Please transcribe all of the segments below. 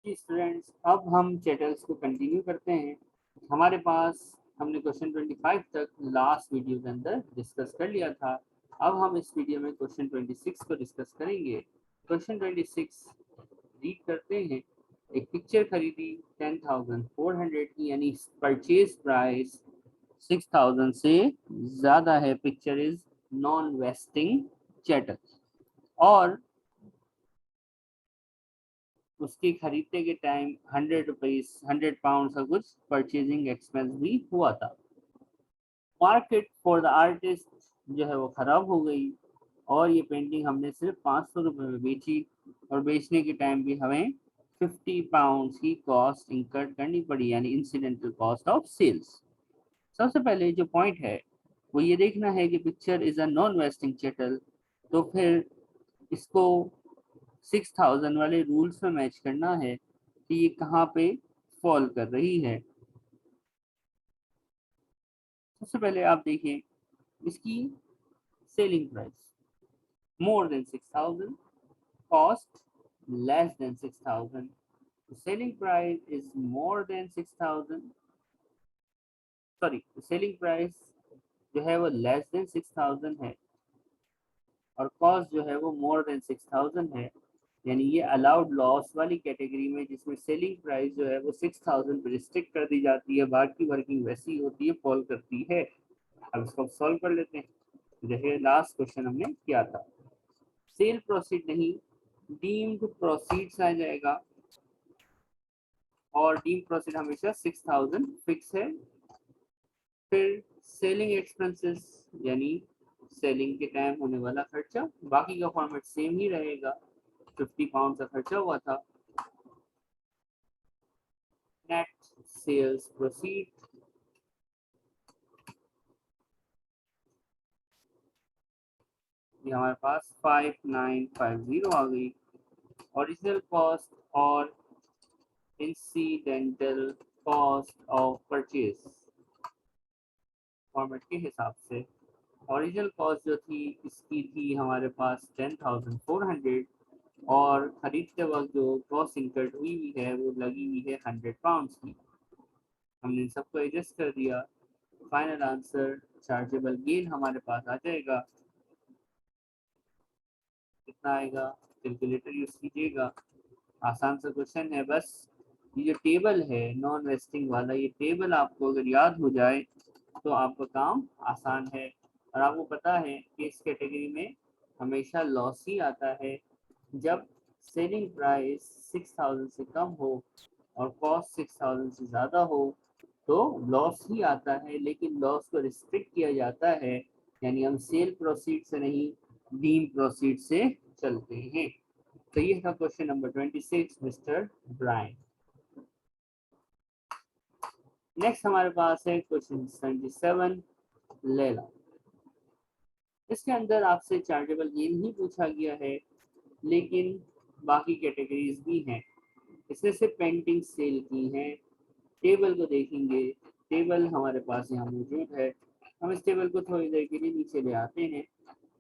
जी students, अब हम चैटल्स को कंटिन्यू करते हैं। हमारे पास हमने क्वेश्चन 25 तक लास्ट वीडियो के अंदर डिस्कस कर लिया था। अब हम इस वीडियो में क्वेश्चन 26 को डिस्कस करेंगे। क्वेश्चन 26 रीड करते हैं। एक पिक्चर खरीदी 10,400 की, यानी परचेज प्राइस 6,000 से ज़्यादा है। Picture is non wasting chattel और उसके खरीदने के टाइम 100 का कुछ परचेजिंग एक्सपेंस भी हुआ था। मार्केट फॉर द आर्टिस्ट जो है वो खराब हो गई और ये पेंटिंग हमने सिर्फ 500 रुपये में बेची और बेचने के टाइम भी हमें 50 पाउंड की कॉस्ट इंकर करनी पड़ी, यानी इंसिडेंटल कॉस्ट ऑफ सेल्स। सबसे पहले जो पॉइंट है वो ये देखना है कि picture is a non wasting chattel, तो फिर इसको 6,000 वाले रूल्स में मैच करना है कि ये कहाँ पे फॉल कर रही है। सबसे पहले आप देखिए इसकी selling price more than 6,000, cost less than 6,000। Selling price is more than 6,000, sorry selling price जो है वो लेस देन 6,000 है और कॉस्ट जो है वो मोर देन 6,000 है, यानी ये अलाउड लॉस वाली कैटेगरी में, जिसमें सेलिंग प्राइस जो है वो 6,000 पे रिस्ट्रिक्ट कर दी जाती है, बाकी वर्किंग वैसी होती है, फॉल करती है। अब इसको सॉल्व कर लेते हैं। जैसे लास्ट क्वेश्चन हमने किया था, सेल प्रोसीड नहीं, डीम्ड प्रोसीड्स आ जाएगा और डीम्ड प्रोसीड हमेशा 6,000 फिक्स है। फिर सेलिंग एक्सपेंसेस यानी सेलिंग के टाइम होने वाला खर्चा, बाकी का फॉर्मेट सेम ही रहेगा। 50 पाउंड का खर्चा हुआ था। नेट सेल्स प्रोसीड ये हमारे पास 5950 आ गई। ओरिजिनल कॉस्ट और incidental cost of purchase format के हिसाब से ओरिजिनल कॉस्ट जो थी इसकी थी हमारे पास 10,400 और खरीदते वक्त जो कॉस्ट इंकर्ड हुई है वो लगी हुई है 100 पाउंड की। हमने इन सबको एडजस्ट कर दिया। फाइनल आंसर चार्जेबल गेन हमारे पास आ जाएगा। कितना आएगा, कैलकुलेटर यूज कीजिएगा। आसान सा क्वेश्चन है, बस ये जो टेबल है नॉन वेस्टिंग वाला, ये टेबल आपको अगर याद हो जाए तो आपका काम आसान है। और आपको पता है कि इस कैटेगरी में हमेशा लॉस ही आता है। जब सेलिंग प्राइस 6,000 से कम हो और कॉस्ट 6,000 से ज़्यादा हो तो लॉस ही आता है, लेकिन लॉस को रिस्ट्रिक्ट किया जाता है, यानी हम सेल प्रोसीड से नहीं डीम प्रोसीड से चलते हैं। तो ये था question number 26 mister Brian. Next हमारे पास है क्वेश्चन 27 लेला। इसके अंदर आपसे चार्जेबल गेन ही पूछा गया है, लेकिन बाकी कैटेगरीज भी हैं। इसमें से पेंटिंग सेल की हैं। टेबल को देखेंगे, टेबल हमारे पास यहाँ मौजूद है। हम इस टेबल को थोड़ी देर के लिए नीचे ले आते हैं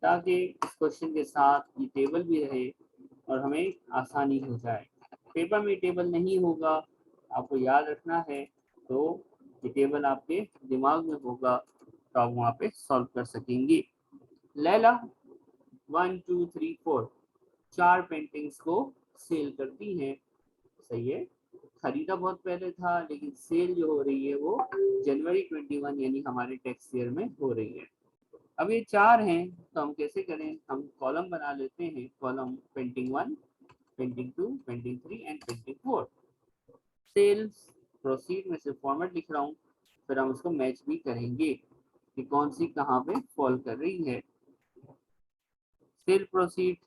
ताकि इस क्वेश्चन के साथ ये टेबल भी रहे और हमें आसानी हो जाए। पेपर में टेबल नहीं होगा, आपको याद रखना है, तो ये टेबल आपके दिमाग में होगा तो आप वहाँ पे सॉल्व कर सकेंगे। लैला 1 2 3 4 4 पेंटिंग्स को सेल करती हैं। सही है, खरीदा बहुत पहले था, लेकिन सेल जो हो रही है वो जनवरी 21 यानी हमारे टैक्स ईयर में हो रही है। अब ये 4 हैं तो हम कैसे करें, हम कॉलम बना लेते हैं। Column painting 1, painting 2, painting 3 and painting 4। Sales proceed में से फॉर्मेट लिख रहा हूँ, फिर हम उसको मैच भी करेंगे कि कौन सी कहाँ पे फॉल कर रही है। सेल प्रोसीड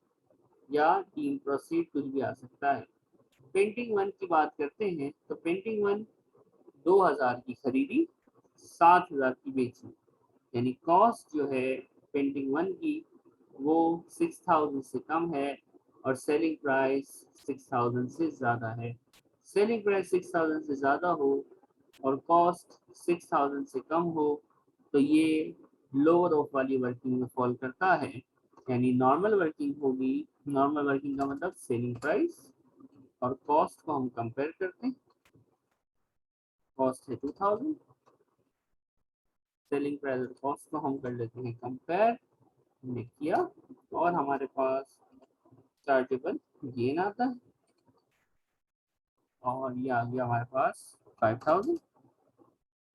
या टीम प्रोसीड कुछ भी आ सकता है। पेंटिंग 1 की बात करते हैं तो पेंटिंग 1 2,000 की खरीदी, 7,000 की बेची, यानी कॉस्ट जो है पेंटिंग 1 की वो 6,000 से कम है और सेलिंग प्राइस 6,000 से ज़्यादा है। सेलिंग प्राइस 6,000 से ज़्यादा हो और कॉस्ट 6,000 से कम हो तो ये लोअर ऑफ वाली वर्किंग में फॉल करता है, यानी नॉर्मल वर्किंग होगी। नॉर्मल वर्किंग का मतलब सेलिंग प्राइस और कॉस्ट को हम कंपेयर करते हैं। कॉस्ट है 2000, सेलिंग प्राइस और कॉस्ट को हम कर लेते हैं कंपेयर, हमने किया और हमारे पास चार्जेबल गेन आता है और ये आ गया हमारे पास 5000।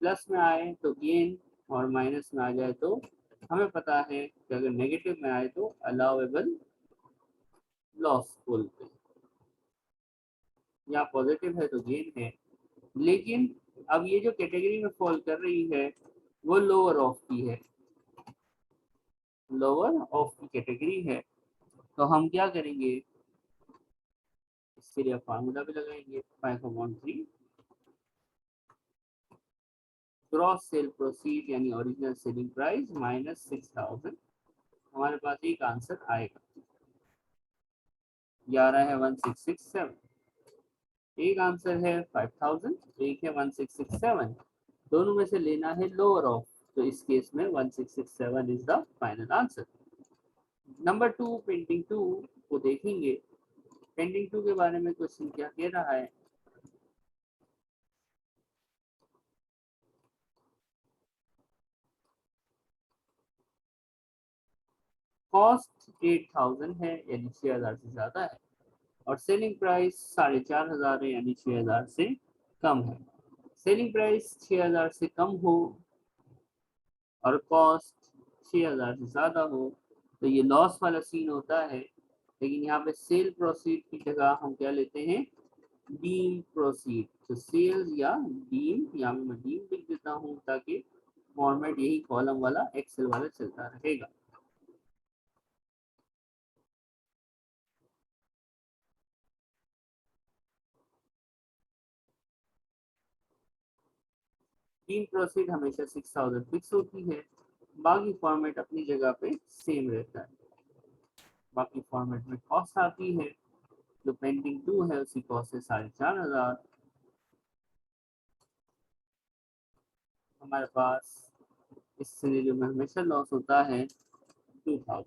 प्लस में आए तो गेन और माइनस में आ जाए तो हमें पता है कि अगर नेगेटिव में आए तो अलाउेबल लॉस बोलते हैं, या पॉजिटिव है तो गेन है। लेकिन अब ये जो कैटेगरी में फॉल कर रही है वो लोअर ऑफ की है, लोअर ऑफ की कैटेगरी है, तो हम क्या करेंगे, इसके लिए फार्मूला भी लगाएंगे 5/3 ग्रॉस सेल प्रोसीड यानी ओरिजिनल सेलिंग प्राइस माइनस 6000। हमारे पास एक आंसर आएगा, ये आ रहा है 1667। एक आंसर है 5000, एक है 1667, दोनों में से लेना है लोअर ऑफ, तो इस केस में 1667 is the final answer. Number 2 painting 2 को देखेंगे। पेंटिंग 2 के बारे में क्वेश्चन क्या कह रहा है, कॉस्ट 8000 है यानी 6000 से ज्यादा है और सेलिंग प्राइस 4500 है यानी 6000 से कम है। सेलिंग प्राइस 6000 से कम हो और कॉस्ट 6000 से ज्यादा हो तो ये लॉस वाला सीन होता है, लेकिन यहाँ पे सेल प्रोसीड की जगह हम क्या लेते हैं, डीम प्रोसीड। तो सेल्स या डीम, यहाँ पे मैं डीम लिख देता हूँ ताकि फॉर्मेट यही कॉलम वाला एक्सेल वाला चलता रहेगा। डीम प्रोसीड हमेशा 6000 फिक्स होती है, बाकी फॉर्मेट अपनी जगह पे सेम रहता है। बाकी फॉर्मेट में कॉस्ट आती है, जो पेंडिंग 2 है उसकी कॉस्ट है 4500। हमारे पास इस सिनेरियो में हमेशा लॉस होता है 2000।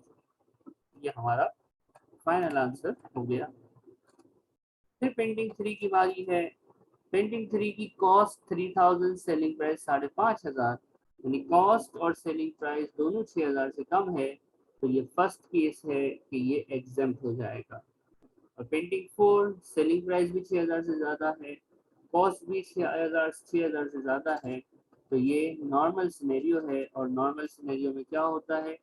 ये हमारा फाइनल आंसर हो गया। फिर पेंटिंग 3 की बारी है। पेंटिंग 3 की कॉस्ट 3000, सेलिंग प्राइस 5500, यानी कॉस्ट और सेलिंग प्राइस दोनों 6000 से कम है, तो ये फर्स्ट केस है कि ये एग्जेम्प्ट हो जाएगा। और पेंटिंग 4 सेलिंग प्राइस भी 6000 से ज़्यादा है, कॉस्ट भी 6000 से ज़्यादा है, तो ये नॉर्मल सिनेरियो है। और नॉर्मल सिनेरियो में क्या होता है,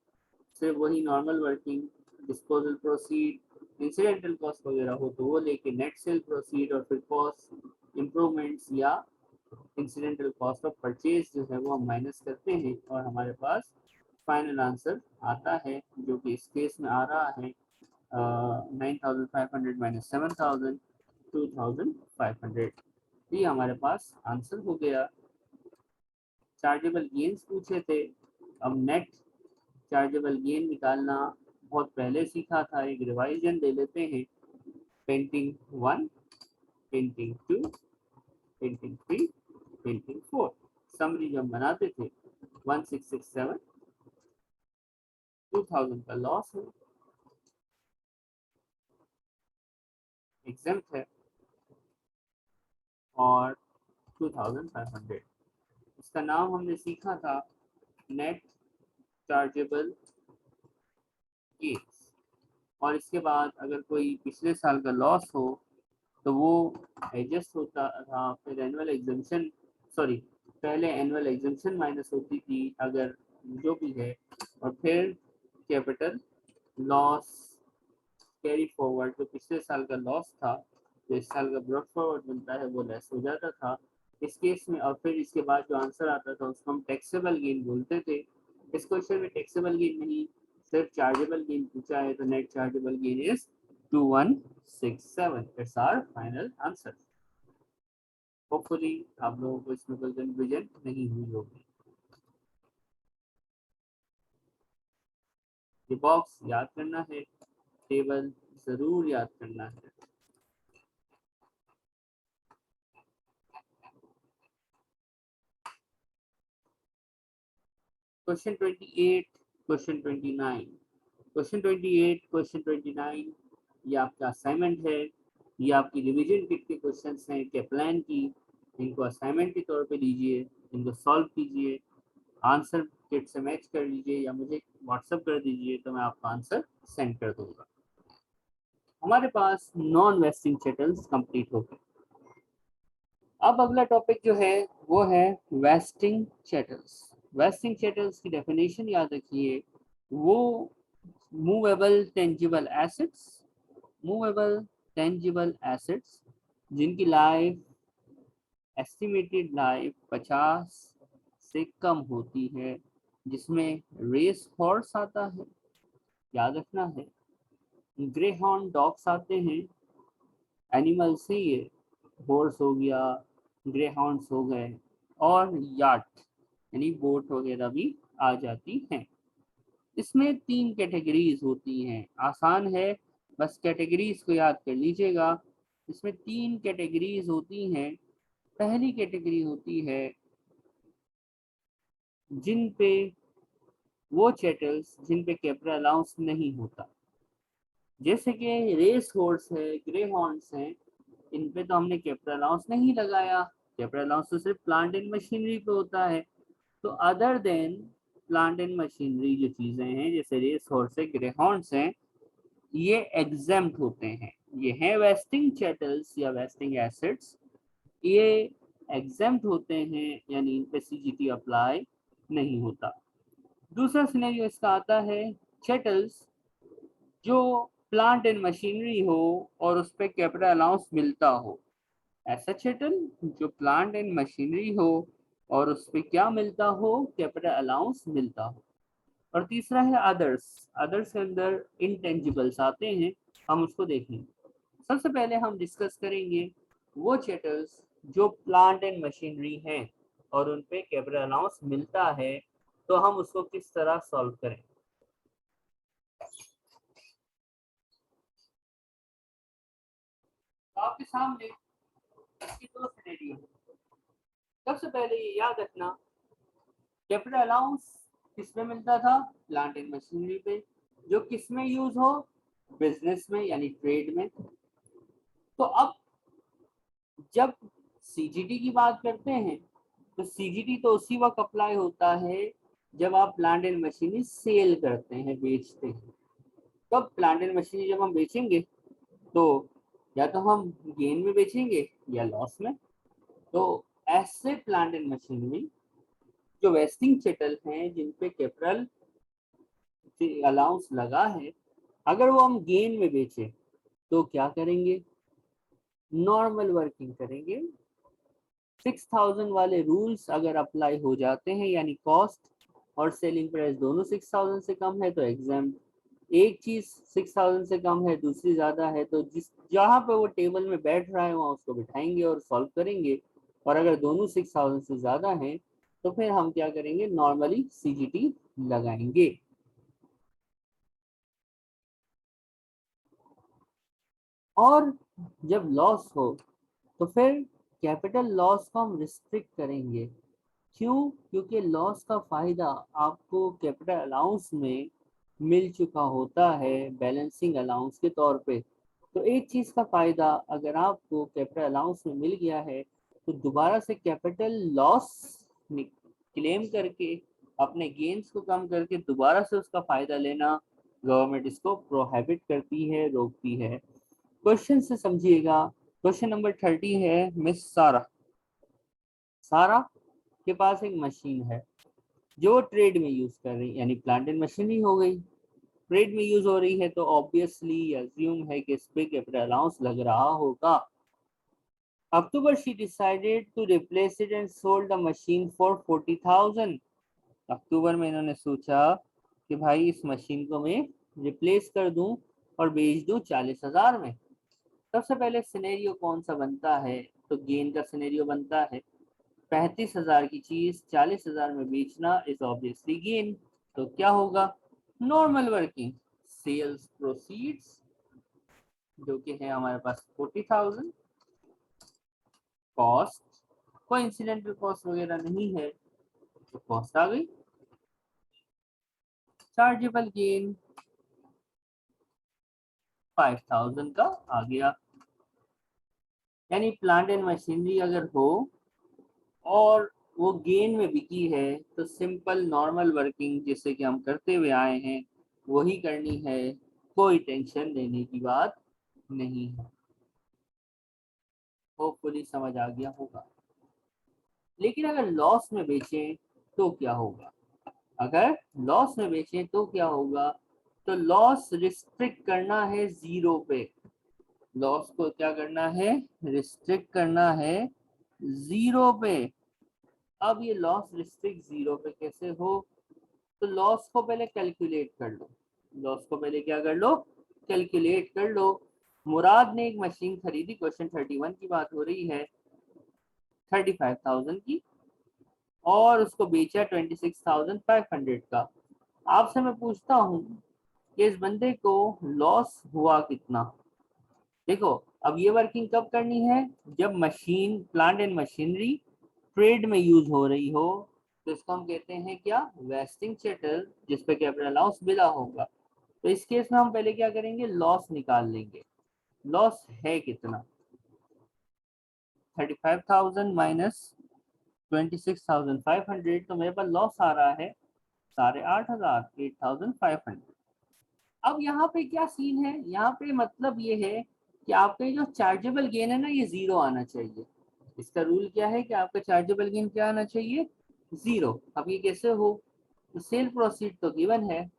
सिर्फ वही normal working, disposal proceed, incidental cost वगैरह हो तो वो लेके नेट सेल प्रोसीड और फिर कॉस्ट इम्प्रूवमेंट्स या इंसिडेंटल कॉस्ट ऑफ परचेज जो है वो हम माइनस करते हैं और हमारे पास फाइनल आंसर आता है, जो कि इस केस में आ रहा है 9500 माइनस 7000, 2500। ये हमारे पास आंसर हो गया। चार्जेबल गेन्स पूछे थे, अब नेट चार्जेबल गेन निकालना बहुत पहले सीखा था, एक रिवाइजन ले लेते हैं। Painting 1, painting 2, painting 3, painting 4, summary जो हम बनाते थे 1667, 2000 का लॉस है, एग्जेम्प्ट है, और 2500। इसका नाम हमने सीखा था नेट चार्जेबल गेन्स। और इसके बाद अगर कोई पिछले साल का लॉस हो तो वो एडजस्ट होता था, फिर एनुअल एग्जामेशन, सॉरी, पहले एनुअल एग्जामेशन माइनस होती थी अगर जो भी है, और फिर कैपिटल लॉस कैरी फॉरवर्ड, जो पिछले साल का लॉस था जो इस साल का ब्रॉड फॉरवर्ड बनता है वो लेस हो जाता था इस केस में। और फिर इसके बाद जो आंसर आता था उसको हम टैक्सेबल गेन बोलते थे। इस क्वेश्चन में टैक्सेबल गेन नहीं, सिर्फ चार्जेबल गेन पूछा है, तो net chargeable gain is 2167। It's our final answer. Hopefully आप लोगों को इसमें कोई कंफ्यूजन नहीं हुई होगी। ये बॉक्स याद करना है, टेबल जरूर याद करना है। क्वेश्चन 28, क्वेश्चन 29, क्वेश्चन 28, क्वेश्चन 29 ये आपका असाइनमेंट है। ये आपकी रिवीजन किट के क्वेश्चंस हैं कैप्लान की, इनको असाइनमेंट के तौर पे लीजिए, इनको सॉल्व कीजिए, आंसर किट से मैच कर लीजिए या मुझे व्हाट्सएप कर दीजिए तो मैं आपका आंसर सेंड कर दूंगा। हमारे पास नॉन वेस्टिंग शटल्स कंप्लीट हो गए। अब अगला टॉपिक जो है वो है वेस्टिंग शटल्स। वेस्टिंग शटल्स की डेफिनेशन याद रखिए, वो movable tangible assets, movable tangible assets जिनकी लाइफ एस्टिमेटेड लाइफ 50 से कम होती है, जिसमें रेस हॉर्स आता है, याद रखना है, ग्रे हॉर्न डॉग्स आते हैं, एनिमल से ये हॉर्स हो गया, ग्रे हॉर्न्स हो गए, और याट यानी बोट वगैरह भी आ जाती हैं। इसमें 3 कैटेगरीज होती हैं, आसान है, बस कैटेगरीज को याद कर लीजिएगा। इसमें 3 कैटेगरीज होती हैं। पहली कैटेगरी होती है जिन पे वो चैटल्स जिन पे कैपिटल अलाउंस नहीं होता, जैसे कि रेस हॉर्स है, ग्रे हॉर्न्स हैं, इन पे तो हमने कैपिटल अलाउंस नहीं लगाया, कैपिटल अलाउंस तो सिर्फ प्लांट एंड मशीनरी पे होता है। तो other than plant and machinery जो चीजें हैं जैसे रेस हॉर्स है, ग्रे हॉर्न्स हैं, ये एग्जेम्प्ट होते हैं, ये हैं वेस्टिंग चैटल्स या वेस्टिंग एसेट्स, ये एग्जेम्प्ट होते हैं, यानी इन पे सीजीटी अप्लाई नहीं होता। दूसरा सिनेरियो इसका आता है चैटल्स जो प्लांट एंड मशीनरी हो और उस पर कैपिटल अलाउंस मिलता हो, ऐसा चैटल जो प्लांट एंड मशीनरी हो और उस पर क्या मिलता हो, कैपिटल अलाउंस मिलता हो। और तीसरा है अदर्स, अदर्स के अंदर इंटेंजिबल्स आते हैं, हम उसको देखेंगे। सबसे पहले हम डिस्कस करेंगे वो चैटल्स जो प्लांट एंड मशीनरी हैं और उन पे कैपिटल अलाउंस मिलता है, तो हम उसको किस तरह सॉल्व करें। तो आपके सामने इसकी 2 सिनेरियो है। सबसे पहले ये याद रखना, कैपिटल अलाउंस किस में मिलता था, प्लांट एंड मशीनरी पे, जो किस में यूज हो, बिजनेस में यानी ट्रेड में। तो अब जब सीजीटी की बात करते हैं तो सीजीटी तो उसी वक्त अप्लाई होता है जब आप प्लांट एंड मशीनरी सेल करते हैं, बेचते हैं। तब प्लांट एंड मशीनरी जब हम बेचेंगे तो या तो हम गेन में बेचेंगे या लॉस में। तो ऐसे प्लांट एंड मशीनरी जो वेस्टिंग चैटल हैं जिन पे कैपिटल अलाउंस लगा है, अगर वो हम गेन में बेचे तो क्या करेंगे, नॉर्मल वर्किंग करेंगे। 6000 वाले रूल्स अगर अप्लाई हो जाते हैं, यानी कॉस्ट और सेलिंग प्राइस दोनों 6000 से कम है तो एग्जाम, एक चीज 6000 से कम है दूसरी ज्यादा है तो जिस जहाँ पे वो टेबल में बैठ रहा है वहाँ उसको बिठाएंगे और सॉल्व करेंगे। और अगर दोनों 6000 से ज्यादा हैं तो फिर हम क्या करेंगे, नॉर्मली सीजीटी लगाएंगे। और जब लॉस हो तो फिर कैपिटल लॉस को हम रिस्ट्रिक्ट करेंगे। क्यों? क्योंकि लॉस का फायदा आपको कैपिटल अलाउंस में मिल चुका होता है बैलेंसिंग अलाउंस के तौर पे। तो एक चीज का फायदा अगर आपको कैपिटल अलाउंस में मिल गया है तो दोबारा से कैपिटल लॉस क्लेम करके अपने गेन्स को कम करके दोबारा से उसका फायदा लेना गवर्नमेंट इसको प्रोहिबिट करती है, रोकती है। क्वेश्चन से समझिएगा। क्वेश्चन नंबर 30 है, मिस सारा। सारा के पास एक मशीन है जो ट्रेड में यूज कर रही है, यानी प्लांट एंड मशीन ही हो गई, ट्रेड में यूज हो रही है तो ऑब्वियसली अज्यूम है कि इस पे कैपिटल अलाउंस लग रहा होगा। October she decided to replace it and sold the machine for 40,000। अक्टूबर में इन्होंने सोचा कि भाई इस मशीन को मैं रिप्लेस कर दूं और बेच दूं 40,000 में। सबसे पहले सिनेरियो कौन सा बनता है, तो गेन का सिनेरियो बनता है। 35,000 की चीज 40,000 में बेचना इज ऑब्वियसली गेन। तो क्या होगा, नॉर्मल वर्किंग, सेल्स प्रोसीड्स जो कि है हमारे पास 40,000, कॉस्ट, कोई इंसिडेंटल कॉस्ट वगैरह नहीं है तो कॉस्ट आ गई, चार्जेबल गेन 5,000 का आ गया। यानी प्लांट एंड मशीनरी अगर हो और वो गेन में बिकी है तो सिंपल नॉर्मल वर्किंग जैसे कि हम करते हुए आए हैं वही करनी है, कोई टेंशन लेने की बात नहीं है। होपफुली समझ आ गया होगा। लेकिन अगर लॉस में बेचें तो क्या होगा? अगर लॉस में बेचें तो क्या होगा? तो लॉस रिस्ट्रिक्ट करना है जीरो पे। लॉस को क्या करना है? रिस्ट्रिक्ट करना है जीरो पे। अब ये लॉस रिस्ट्रिक्ट जीरो पे कैसे हो? तो लॉस को पहले कैलकुलेट कर लो। लॉस को पहले क्या कर लो? कैलकुलेट कर लो। मुराद ने एक मशीन खरीदी, क्वेश्चन 31 की बात हो रही है, 35,000 की, और उसको बेचा 26,500 का। आपसे मैं पूछता हूँ कि इस बंदे को लॉस हुआ कितना? देखो, अब ये वर्किंग कब करनी है? जब machine, plant and machinery trade में यूज हो रही हो, तो इसको हम कहते हैं क्या? वेस्टिंग चैटल, जिसपे कैपिटल अलाउंस मिला होगा। तो इस केस में हम पहले क्या करेंगे? लॉस निकाल लेंगे। लॉस है कितना? 35,000 माइनस 26,500, तो मेरे पास लॉस आ रहा है 8,500, 8,500। अब यहाँ पे क्या सीन है? यहाँ पे मतलब ये है कि आपका जो चार्जेबल गेन है ना, ये जीरो आना चाहिए। इसका रूल क्या है कि आपका चार्जेबल गेन क्या आना चाहिए? जीरो। अब ये कैसे हो? तो सेल प्रोसीड तो गिवन है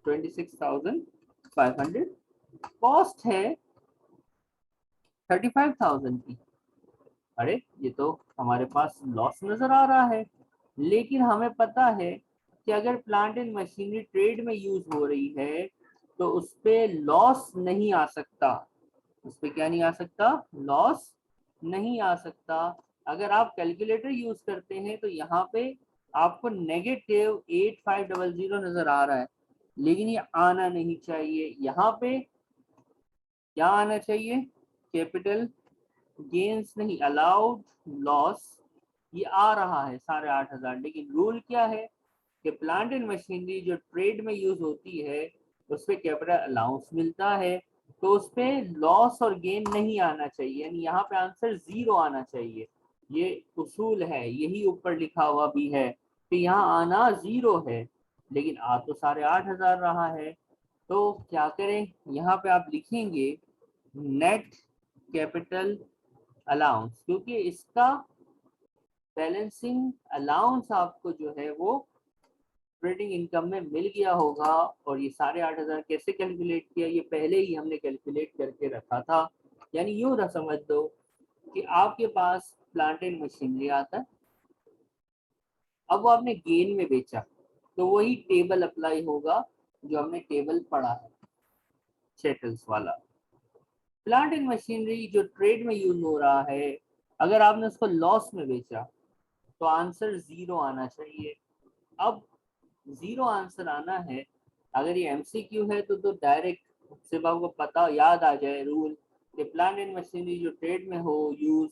26,500, कॉस्ट है 35,000 की। अरे, ये तो हमारे पास लॉस नजर आ रहा है। लेकिन हमें पता है कि अगर प्लांट एंड मशीनरी ट्रेड में यूज हो रही है तो उस पे लॉस नहीं आ सकता। उस पे क्या नहीं आ सकता? लॉस नहीं आ सकता। अगर आप कैलकुलेटर यूज करते हैं तो यहाँ पे आपको नेगेटिव 8500 नजर आ रहा है, लेकिन ये आना नहीं चाहिए। यहाँ पे क्या आना चाहिए? कैपिटल गेन्स नहीं, अलाउड लॉस। ये आ रहा है 8,500, लेकिन रूल क्या है कि प्लांट एंड मशीनरी जो ट्रेड में यूज होती है उस पर कैपिटल अलाउंस मिलता है, तो उस पर लॉस और गेन नहीं आना चाहिए। यानी यहाँ पे आंसर जीरो आना चाहिए। ये उसूल है, यही ऊपर लिखा हुआ भी है कि यहाँ आना जीरो है, लेकिन आ तो 8,500 रहा है। तो क्या करें? यहाँ पे आप लिखेंगे नेट कैपिटल अलाउंस, क्योंकि इसका बैलेंसिंग अलाउंस आपको जो है वो ऑपरेटिंग इनकम में मिल गया होगा। और ये 8,500 कैसे कैलकुलेट किया? ये पहले ही हमने कैलकुलेट करके रखा था। यानी यूं ना समझ दो कि आपके पास प्लांट एंड मशीनरी आता है, अब वो आपने गेन में बेचा, तो वही टेबल अप्लाई होगा जो हमने टेबल पढ़ा है, चैटल्स वाला। प्लांट एंड मशीनरी जो ट्रेड में यूज हो रहा है, अगर आपने उसको लॉस में बेचा तो आंसर जीरो आना चाहिए। अब जीरो आंसर आना है, अगर ये एमसीक्यू है तो डायरेक्ट सिर्फ आपको पता याद आ जाए रूल कि प्लांट एंड मशीनरी जो ट्रेड में हो यूज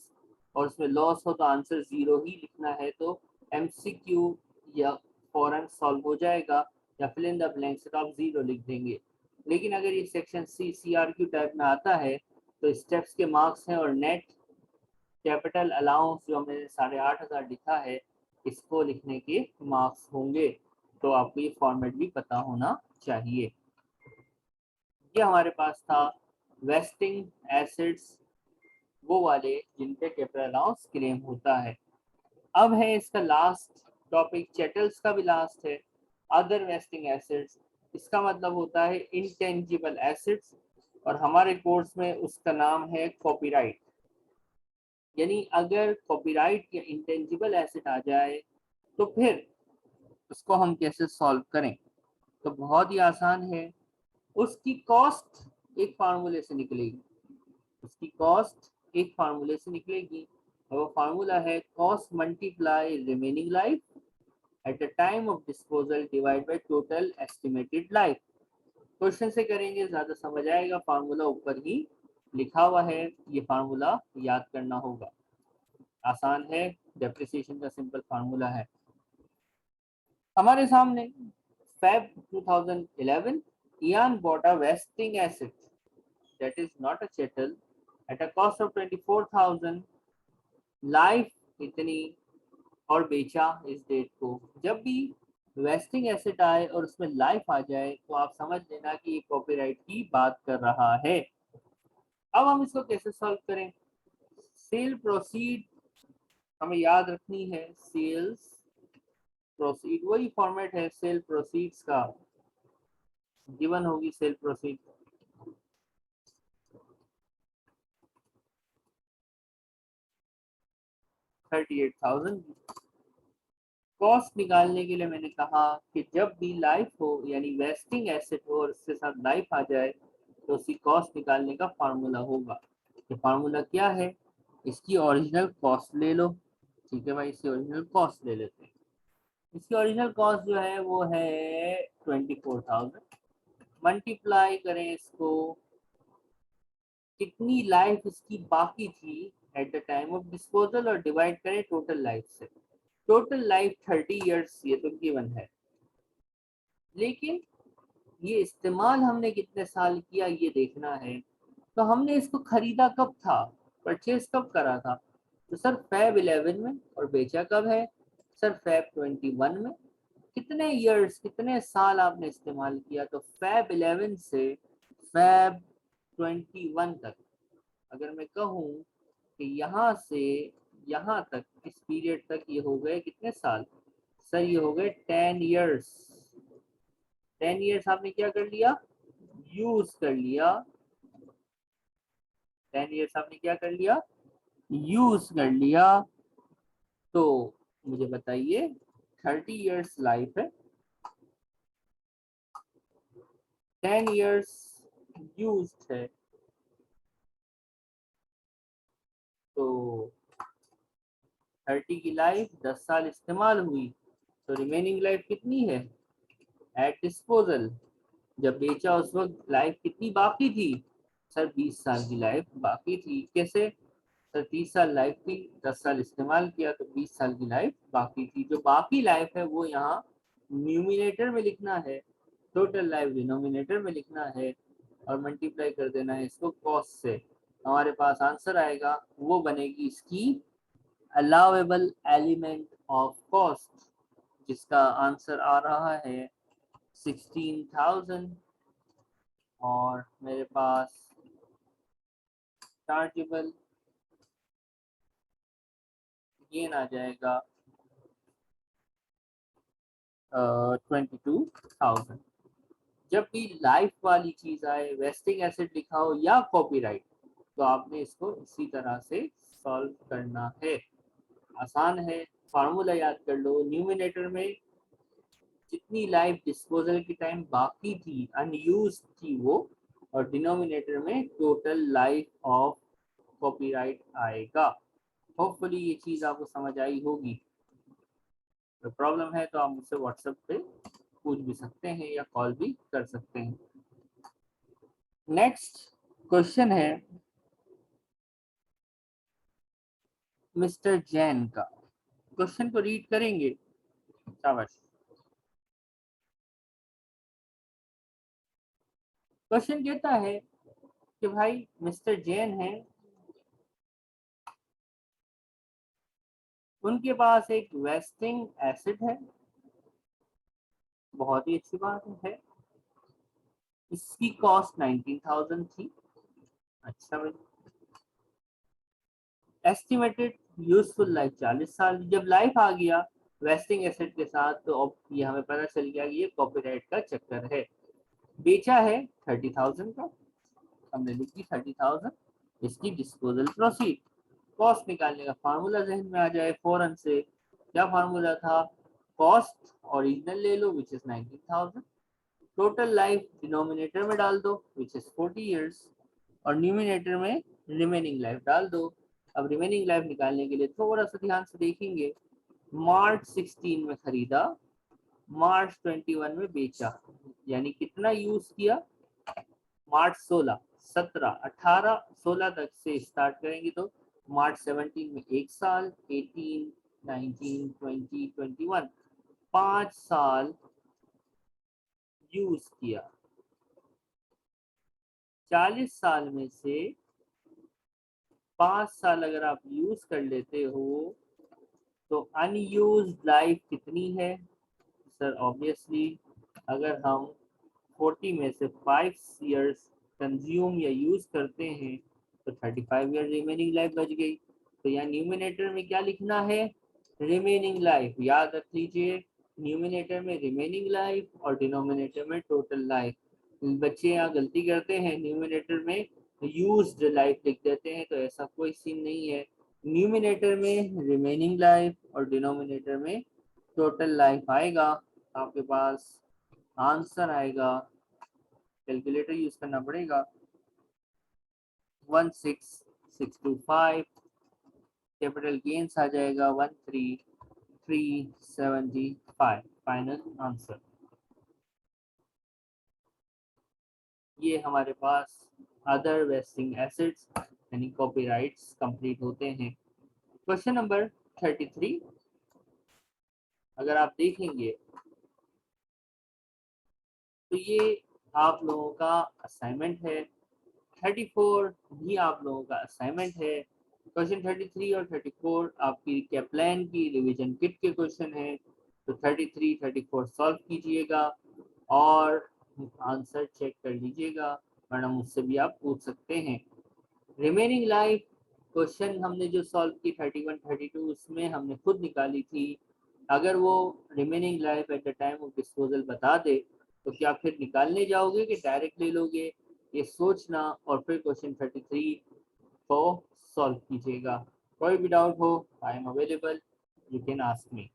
और उसमें लॉस हो तो आंसर जीरो ही लिखना है, तो एमसीक्यू या फौरन सॉल्व हो जाएगा, या फिल इन द ब्लैंक्स तो आप जीरो लिख देंगे। लेकिन अगर ये सेक्शन CRQ टाइप में आता है तो स्टेप्स के मार्क्स हैं, और नेट कैपिटल अलाउंस जो हमने 8,500 लिखा है, इसको लिखने के मार्क्स होंगे। तो आपको ये फॉर्मेट भी पता होना चाहिए। ये हमारे पास था वेस्टिंग एसिड्स, वो वाले जिन पे कैपिटल अलाउंस क्लेम होता है। अब है इसका लास्ट टॉपिक, चैटल्स का भी लास्ट है, अदर वेस्टिंग एसिड्स। इसका मतलब होता है इंटेंजिबल एसिड्स, और हमारे कोर्स में उसका नाम है कॉपीराइट। यानी अगर कॉपीराइट या इंटेंजिबल एसिड आ जाए तो फिर उसको हम कैसे सॉल्व करें? तो बहुत ही आसान है। उसकी कॉस्ट एक फार्मूले से निकलेगी। उसकी कॉस्ट एक फार्मूले से निकलेगी, और वो फार्मूला है cost multiply remaining life at the time of disposal divide by total estimated life. Question से करेंगे ज्यादा समझ आएगा, फार्मूला ऊपर ही लिखा हुआ है, ये फार्मूला याद करना होगा। आसान है, डेप्रिसिएशन का सिंपल फार्मूला है। हमारे सामने Feb 2011, Ian bought a vesting asset that is not a chattel at a cost of 24,000 life इतनी और बेचा इस डेट को। जब भी वेस्टिंग एसेट आए और उसमें लाइफ आ जाए तो आप समझ लेना कि ये कॉपीराइट की बात कर रहा है। अब हम इसको कैसे सॉल्व करें? सेल प्रोसीड हमें याद रखनी है, सेल्स प्रोसीड वही फॉर्मेट है सेल प्रोसीड्स का, गिवन होगी सेल प्रोसीड। $38,000। कॉस्ट निकालने के लिए मैंने कहा कि जब भी लाइफ हो यानी वेस्टिंग एसेट हो और उसके साथ लाइफ आ जाए तो उसकी कॉस्ट निकालने का फार्मूला होगा। ये फार्मूला क्या है? इसकी ओरिजिनल कॉस्ट ले लो। ठीक है भाई, इसकी ओरिजिनल कॉस्ट ले लेते हैं। इसकी ओरिजिनल कॉस्ट जो है वो है 24,000। मल्टीप्लाई करें इसको, कितनी लाइफ इसकी बाकी थी at the time of disposal, और डिवाइड करें टोटल लाइफ से। टोटल लाइफ 30 इयर्स ये तो गिवन है, लेकिन ये इस्तेमाल हमने कितने साल किया ये देखना है। तो हमने इसको खरीदा कब था, परचेज कब करा था? तो सर फैब 11 में, और बेचा कब है? सर फैब 21 में। कितने इयर्स कितने साल आपने इस्तेमाल किया? तो फैब 11 से फैब 21 तक। अगर मैं कहूँ कि यहाँ से यहाँ तक इस पीरियड तक ये हो गए कितने साल? सर ये हो गए 10 इयर्स। 10 इयर्स आपने क्या कर लिया? यूज कर लिया। 10 इयर्स आपने क्या कर लिया? यूज कर लिया। तो मुझे बताइए 30 इयर्स लाइफ है, 10 इयर्स यूज है, तो 30 की लाइफ 10 साल इस्तेमाल हुई, तो रिमेनिंग लाइफ कितनी है एट डिस्पोजल? जब बेचा उस वक्त लाइफ कितनी बाकी थी? सर 20 साल की लाइफ बाकी थी। कैसे? सर 30 साल लाइफ थी, 10 साल इस्तेमाल किया तो 20 साल की लाइफ बाकी थी। जो बाकी लाइफ है वो यहाँ न्यूमिनेटर में लिखना है, टोटल लाइफ डिनोमिनेटर में लिखना है, और मल्टीप्लाई कर देना है इसको कॉस्ट से। हमारे पास आंसर आएगा, वो बनेगी इसकी अलाउेबल एलिमेंट ऑफ कॉस्ट, जिसका आंसर आ रहा है 16,000। और मेरे पास चार्जेबल गेन आ जाएगा 22,000। जब भी लाइफ वाली चीज आए, वेस्टिंग एसेट लिखा हो या कॉपीराइट, तो आपने इसको इसी तरह से सॉल्व करना है। आसान है, फार्मूला याद कर लो। न्यूमिनेटर में जितनी लाइफ डिस्पोजल की टाइम बाकी थी, अनयूज थी वो, और डिनोमिनेटर में टोटल लाइफ ऑफ कॉपीराइट आएगा। होपफुली ये चीज आपको समझ आई होगी। तो प्रॉब्लम है तो आप मुझसे व्हाट्सएप पे पूछ भी सकते हैं या कॉल भी कर सकते हैं। नेक्स्ट क्वेश्चन है मिस्टर जैन का। क्वेश्चन को रीड करेंगे? शाबाश। क्वेश्चन कहता है कि भाई मिस्टर जैन है, उनके पास एक वेस्टिंग एसेट है, बहुत ही अच्छी बात है। इसकी कॉस्ट 19,000 थी। अच्छा भाई, एस्टिमेटेड यूजफुल लाइफ 40 साल। जब लाइफ आ गया वेस्टिंग एसेट के साथ, तो अब ये हमें पता चल गया कि ये कॉपीराइट का चक्कर है। बेचा है 30,000 का, हमने लिखी 30,000। इसकी डिस्पोजल प्रोसीड। कॉस्ट निकालने का फार्मूला जहन में आ जाए फौरन से। क्या फार्मूला था? कॉस्ट ओरिजिनल ले लो which is 19,000, total life denominator में डाल दो विच इज 40 इयर्स, और न्यूमिनेटर में रिमेनिंग लाइफ डाल दो। अब रिमेनिंग लाइफ निकालने के लिए थोड़ा सा ध्यान से देखेंगे। मार्च 16 में खरीदा, मार्च 21 में बेचा, यानी कितना यूज किया? मार्च 16, 17, 18, 16 तक से स्टार्ट करेंगे तो मार्च 17 में 1 साल, 18, 19, 20, 21, 5 साल यूज किया। 40 साल में से 5 साल अगर आप यूज कर लेते हो तो अनयूज्ड लाइफ कितनी है? सर ऑब्वियसली अगर हम 40 में से 5 ईयर्स कंज्यूम या यूज करते हैं तो 35 ईयर रिमेनिंग लाइफ बच गई। तो यहाँ न्यूमिनेटर में क्या लिखना है? Remaining life. याद रख लीजिए, न्यूमिनेटर में रिमेनिंग लाइफ और डिनोमिनेटर में टोटल लाइफ। बच्चे यहाँ गलती करते हैं, न्यूमिनेटर में यूज्ड लाइफ लिख देते हैं, तो ऐसा कोई सीन नहीं है। न्यूमिनेटर में रिमेनिंग लाइफ और डिनोमिनेटर में टोटल लाइफ आएगा। आपके पास आंसर आएगा, कैलकुलेटर यूज करना पड़ेगा, 16625। कैपिटल गेन्स आ जाएगा 13375। Final answer. ये हमारे पास अदर वेस्टिंग एसेट्स यानी कॉपीराइट्स कंप्लीट होते हैं। क्वेश्चन नंबर 33 अगर आप देखेंगे तो ये आप लोगों का असाइनमेंट है। 34 भी आप लोगों का असाइनमेंट है। क्वेश्चन 33 और 34 आपकी कैप्लान की रिवीजन किट के क्वेश्चन है। तो 33 34 सॉल्व कीजिएगा और आंसर चेक कर लीजिएगा, वरना मुझसे भी आप पूछ सकते हैं। रिमेनिंग लाइफ क्वेश्चन हमने जो सॉल्व की 31 32 उसमें हमने खुद निकाली थी। अगर वो remaining life at the time of disposal बता दे तो क्या फिर निकालने जाओगे कि डायरेक्ट ले लोगे? ये सोचना और फिर क्वेश्चन 33 को सॉल्व कीजिएगा। कोई भी डाउट हो, I am available, you can ask me.